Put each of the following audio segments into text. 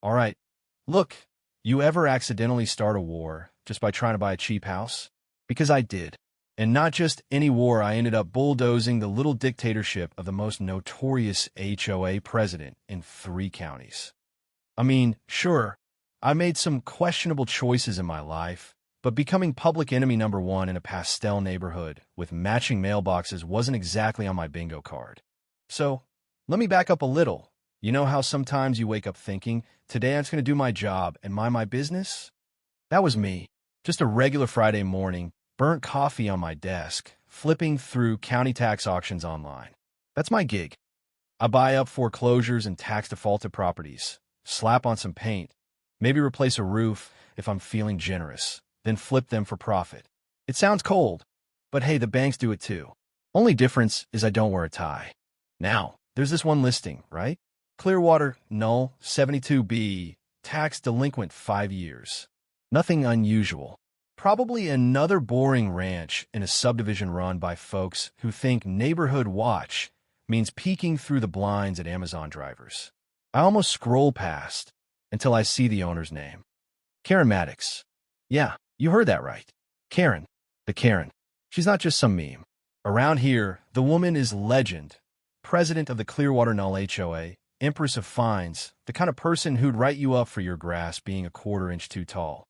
All right. Look, you ever accidentally start a war just by trying to buy a cheap house? Because I did. And not just any war, I ended up bulldozing the little dictatorship of the most notorious HOA president in 3 counties. I mean, sure, I made some questionable choices in my life, but becoming public enemy #1 in a pastel neighborhood with matching mailboxes wasn't exactly on my bingo card. So, let me back up a little. You know how sometimes you wake up thinking, today I'm just going to do my job and mind my business? That was me. Just a regular Friday morning, burnt coffee on my desk, flipping through county tax auctions online. That's my gig. I buy up foreclosures and tax defaulted properties, slap on some paint, maybe replace a roof if I'm feeling generous, then flip them for profit. It sounds cold, but hey, the banks do it too. Only difference is I don't wear a tie. Now, there's this one listing, right? Clearwater, null, 72B, tax delinquent 5 years. Nothing unusual. Probably another boring ranch in a subdivision run by folks who think neighborhood watch means peeking through the blinds at Amazon drivers. I almost scroll past until I see the owner's name. Karen Maddox. Yeah, you heard that right. Karen. The Karen. She's not just some meme. Around here, the woman is legend. President of the Clearwater Null HOA, Empress of Fines, the kind of person who'd write you up for your grass being a 1/4 inch too tall.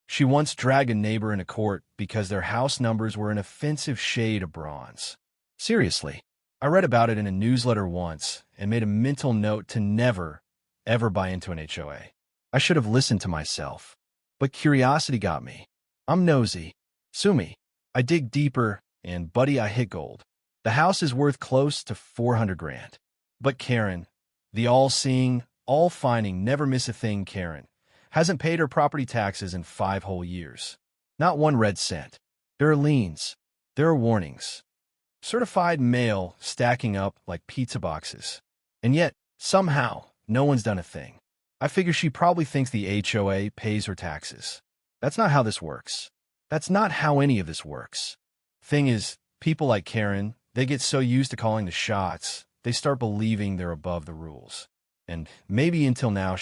She once dragged a neighbor into court because their house numbers were an offensive shade of bronze. Seriously, I read about it in a newsletter once and made a mental note to never, ever buy into an HOA. I should have listened to myself. But curiosity got me. I'm nosy. Sue me. I dig deeper, and buddy, I hit gold. The house is worth close to 400 grand. But Karen, the all-seeing, all-finding, never-miss-a-thing Karen, hasn't paid her property taxes in 5 whole years. Not one red cent. There are liens. There are warnings. Certified mail stacking up like pizza boxes. And yet, somehow, no one's done a thing. I figure she probably thinks the HOA pays her taxes. That's not how this works. That's not how any of this works. Thing is, people like Karen, they get so used to calling the shots, they start believing they're above the rules. And maybe until now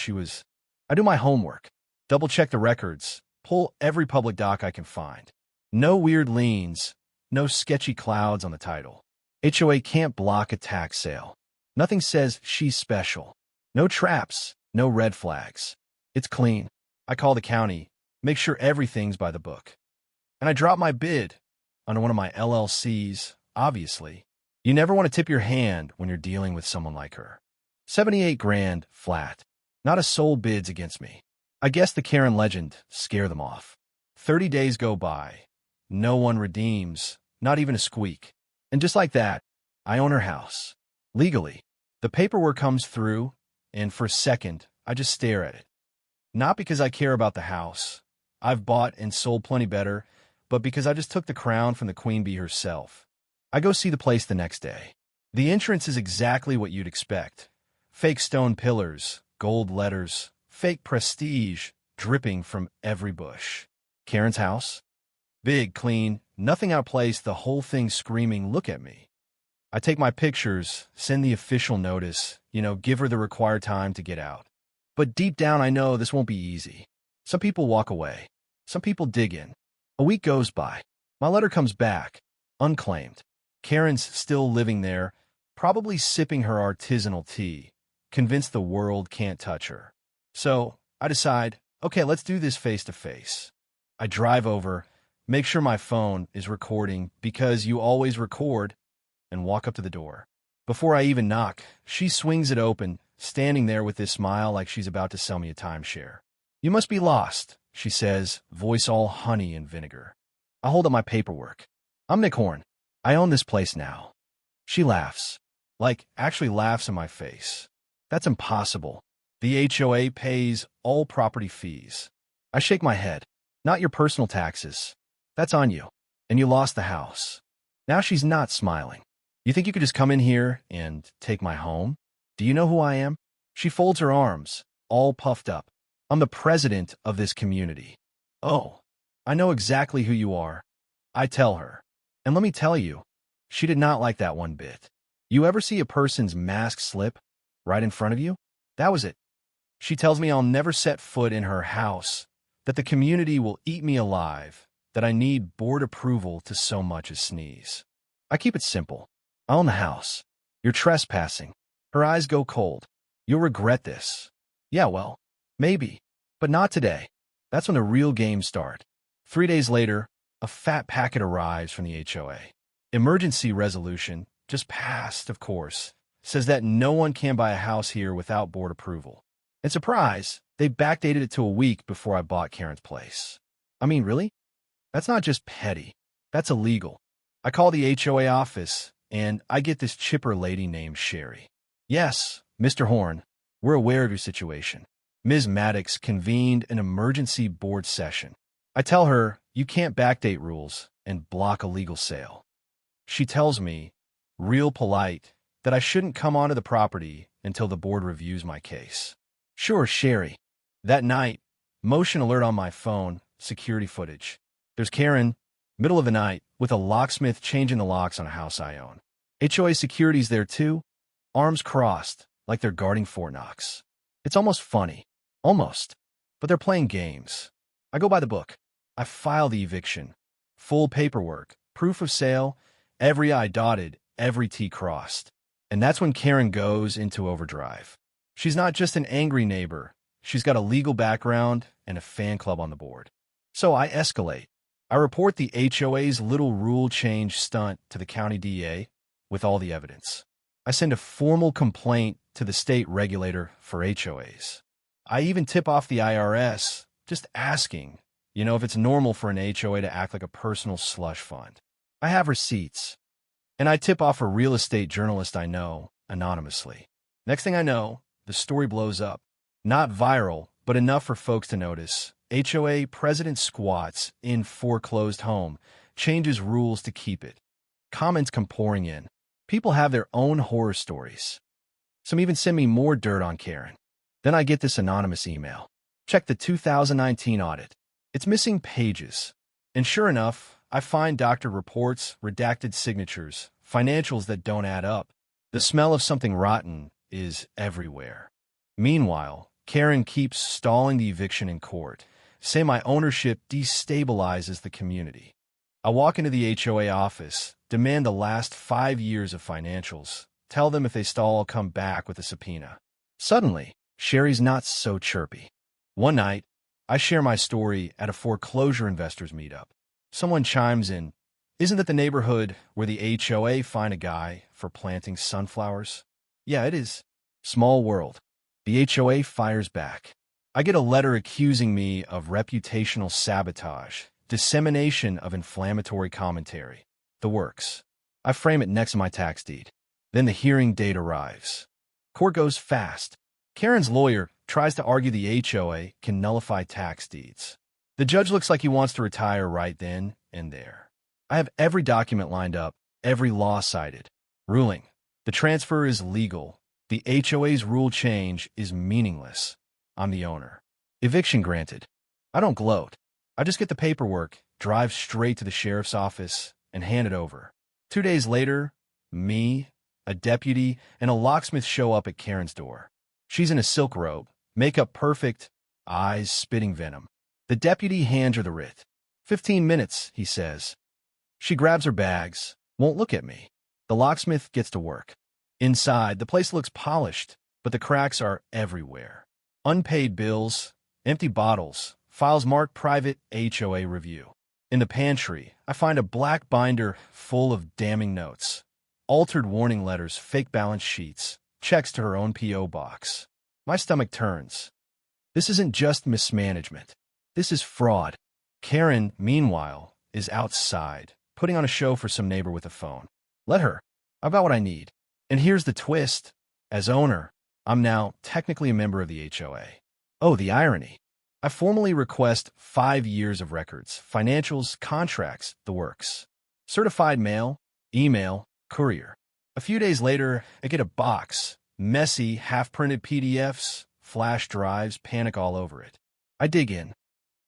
I do my homework, double-check the records, pull every public doc I can find. No weird liens, no sketchy clouds on the title. HOA can't block a tax sale. Nothing says she's special. No traps, no red flags. It's clean. I call the county, make sure everything's by the book. And I drop my bid under one of my LLCs, obviously. You never want to tip your hand when you're dealing with someone like her. 78 grand, flat. Not a soul bids against me. I guess the Karen legend scare them off. 30 days go by. No one redeems, not even a squeak. And just like that, I own her house. Legally. The paperwork comes through, and for a second, I just stare at it. Not because I care about the house. I've bought and sold plenty better, but because I just took the crown from the queen bee herself. I go see the place the next day. The entrance is exactly what you'd expect. Fake stone pillars, gold letters, fake prestige dripping from every bush. Karen's house? Big, clean, nothing out of place, the whole thing screaming, look at me. I take my pictures, send the official notice, give her the required time to get out. But deep down I know this won't be easy. Some people walk away. Some people dig in. A week goes by. My letter comes back, unclaimed. Karen's still living there, probably sipping her artisanal tea, convinced the world can't touch her. So I decide, okay, let's do this face-to-face. I drive over, make sure my phone is recording because you always record, and walk up to the door. Before I even knock, she swings it open, standing there with this smile like she's about to sell me a timeshare. You must be lost, she says, voice all honey and vinegar. I hold up my paperwork. I'm Nick Horn. I own this place now. She laughs. Actually laughs in my face. That's impossible. The HOA pays all property fees. I shake my head. Not your personal taxes. That's on you. And you lost the house. Now she's not smiling. You think you could just come in here and take my home? Do you know who I am? She folds her arms, all puffed up. I'm the president of this community. Oh, I know exactly who you are. I tell her. And let me tell you, she did not like that one bit. You ever see a person's mask slip right in front of you? That was it. She tells me I'll never set foot in her house, that the community will eat me alive, that I need board approval to so much as sneeze. I keep it simple. I own the house. You're trespassing. Her eyes go cold. You'll regret this. Yeah, well, maybe, but not today. That's when the real games start. 3 days later, a fat packet arrives from the HOA. Emergency resolution, just passed, of course, says that no one can buy a house here without board approval. And surprise, they backdated it to a week before I bought Karen's place. I mean, really? That's not just petty. That's illegal. I call the HOA office, and I get this chipper lady named Sherry. Yes, Mr. Horn, we're aware of your situation. Ms. Maddox convened an emergency board session. I tell her you can't backdate rules and block a legal sale. She tells me, real polite, that I shouldn't come onto the property until the board reviews my case. Sure, Sherry. That night, motion alert on my phone, security footage. There's Karen, middle of the night, with a locksmith changing the locks on a house I own. HOA security's there too, arms crossed, like they're guarding Fort Knox. It's almost funny. Almost. But they're playing games. I go by the book. I file the eviction. Full paperwork, proof of sale, every I dotted, every T crossed. And that's when Karen goes into overdrive. She's not just an angry neighbor. She's got a legal background and a fan club on the board. So I escalate. I report the HOA's little rule change stunt to the county DA with all the evidence. I send a formal complaint to the state regulator for HOAs. I even tip off the IRS, just asking, if it's normal for an HOA to act like a personal slush fund. I have receipts. And I tip off a real estate journalist I know, anonymously. Next thing I know, the story blows up. Not viral, but enough for folks to notice. HOA president squats in foreclosed home, changes rules to keep it. Comments come pouring in. People have their own horror stories. Some even send me more dirt on Karen. Then I get this anonymous email. Check the 2019 audit. It's missing pages. And sure enough, I find doctor reports, redacted signatures, financials that don't add up. The smell of something rotten is everywhere. Meanwhile, Karen keeps stalling the eviction in court, say my ownership destabilizes the community. I walk into the HOA office, demand the last 5 years of financials, tell them if they stall I'll come back with a subpoena. Suddenly, Sherry's not so chirpy. One night, I share my story at a foreclosure investors meetup. Someone chimes in, isn't that the neighborhood where the HOA fined a guy for planting sunflowers? Yeah, it is. Small world. The HOA fires back. I get a letter accusing me of reputational sabotage, dissemination of inflammatory commentary. The works. I frame it next to my tax deed. Then the hearing date arrives. Court goes fast. Karen's lawyer tries to argue the HOA can nullify tax deeds. The judge looks like he wants to retire right then and there. I have every document lined up, every law cited. Ruling. The transfer is legal. The HOA's rule change is meaningless. I'm the owner. Eviction granted. I don't gloat. I just get the paperwork, drive straight to the sheriff's office, and hand it over. 2 days later, me, a deputy, and a locksmith show up at Karen's door. She's in a silk robe, makeup perfect, eyes spitting venom. The deputy hands her the writ. 15 minutes, he says. She grabs her bags, won't look at me. The locksmith gets to work. Inside, the place looks polished, but the cracks are everywhere. Unpaid bills, empty bottles, files marked private HOA review. In the pantry, I find a black binder full of damning notes. Altered warning letters, fake balance sheets, checks to her own P.O. box. My stomach turns. This isn't just mismanagement. This is fraud. Karen, meanwhile, is outside, putting on a show for some neighbor with a phone. Let her. I've got what I need. And here's the twist. As owner, I'm now technically a member of the HOA. Oh, the irony. I formally request 5 years of records, financials, contracts, the works. Certified mail, email, courier. A few days later, I get a box. Messy, half-printed PDFs, flash drives, panic all over it. I dig in.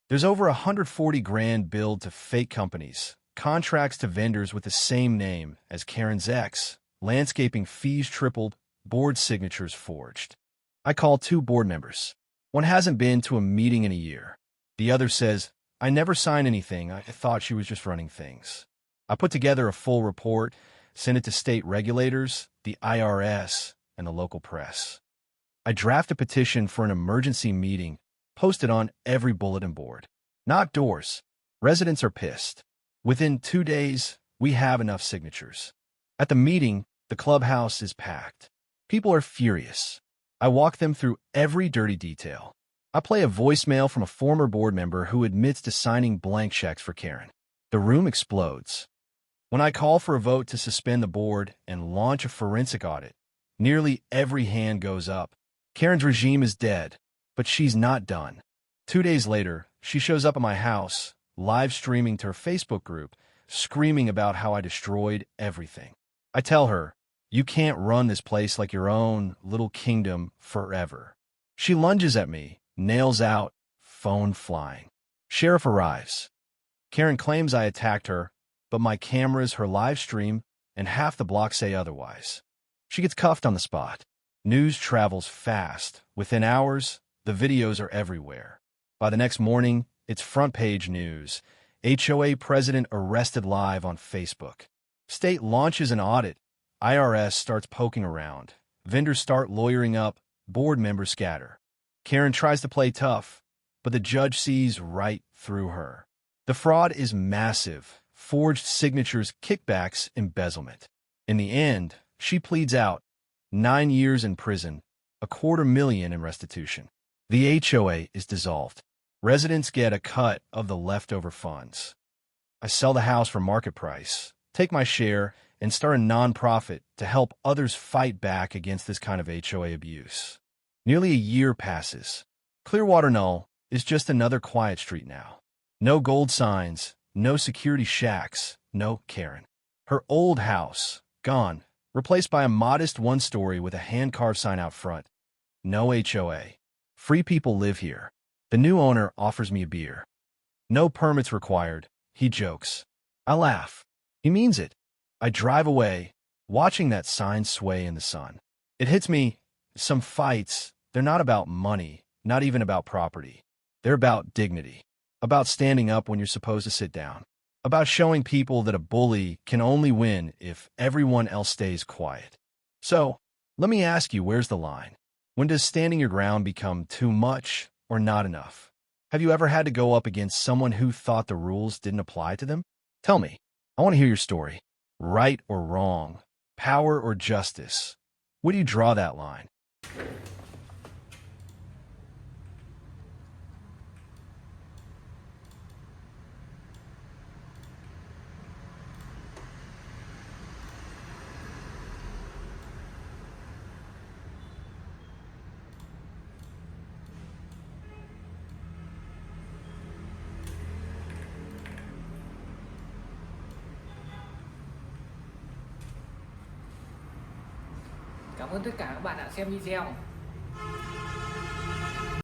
There's over $140,000 billed to fake companies, contracts to vendors with the same name as Karen's ex, landscaping fees tripled, board signatures forged. I call 2 board members. One hasn't been to a meeting in a year. The other says, I never signed anything. I thought she was just running things. I put together a full report, sent it to state regulators, the IRS, and the local press. I draft a petition for an emergency meeting, posted on every bulletin board. Knock doors. Residents are pissed. Within 2 days, we have enough signatures. At the meeting, the clubhouse is packed. People are furious. I walk them through every dirty detail. I play a voicemail from a former board member who admits to signing blank checks for Karen. The room explodes. When I call for a vote to suspend the board and launch a forensic audit, nearly every hand goes up. Karen's regime is dead, but she's not done. 2 days later, she shows up at my house, live streaming to her Facebook group, screaming about how I destroyed everything. I tell her, you can't run this place like your own little kingdom forever. She lunges at me, nails out, phone flying. Sheriff arrives. Karen claims I attacked her, but my cameras, her live stream, and half the block say otherwise. She gets cuffed on the spot. News travels fast. Within hours, the videos are everywhere. By the next morning, it's front-page news. HOA president arrested live on Facebook. State launches an audit. IRS starts poking around. Vendors start lawyering up. Board members scatter. Karen tries to play tough, but the judge sees right through her. The fraud is massive. Forged signatures, kickbacks, embezzlement. In the end, she pleads out. 9 years in prison, $250,000 in restitution. The HOA is dissolved. Residents get a cut of the leftover funds. I sell the house for market price, take my share, and start a nonprofit to help others fight back against this kind of HOA abuse. Nearly a year passes. Clearwater Knoll is just another quiet street now. No gold signs, no security shacks, no Karen. Her old house, gone. Replaced by a modest one-story with a hand-carved sign out front. No HOA. Free people live here. The new owner offers me a beer. No permits required, he jokes. I laugh. He means it. I drive away, watching that sign sway in the sun. It hits me, some fights, they're not about money, not even about property. They're about dignity. About standing up when you're supposed to sit down. About showing people that a bully can only win if everyone else stays quiet. So, let me ask you, where's the line? When does standing your ground become too much or not enough? Have you ever had to go up against someone who thought the rules didn't apply to them? Tell me. I want to hear your story. Right or wrong? Power or justice? Where do you draw that line? Cảm ơn tất cả các bạn đã xem video.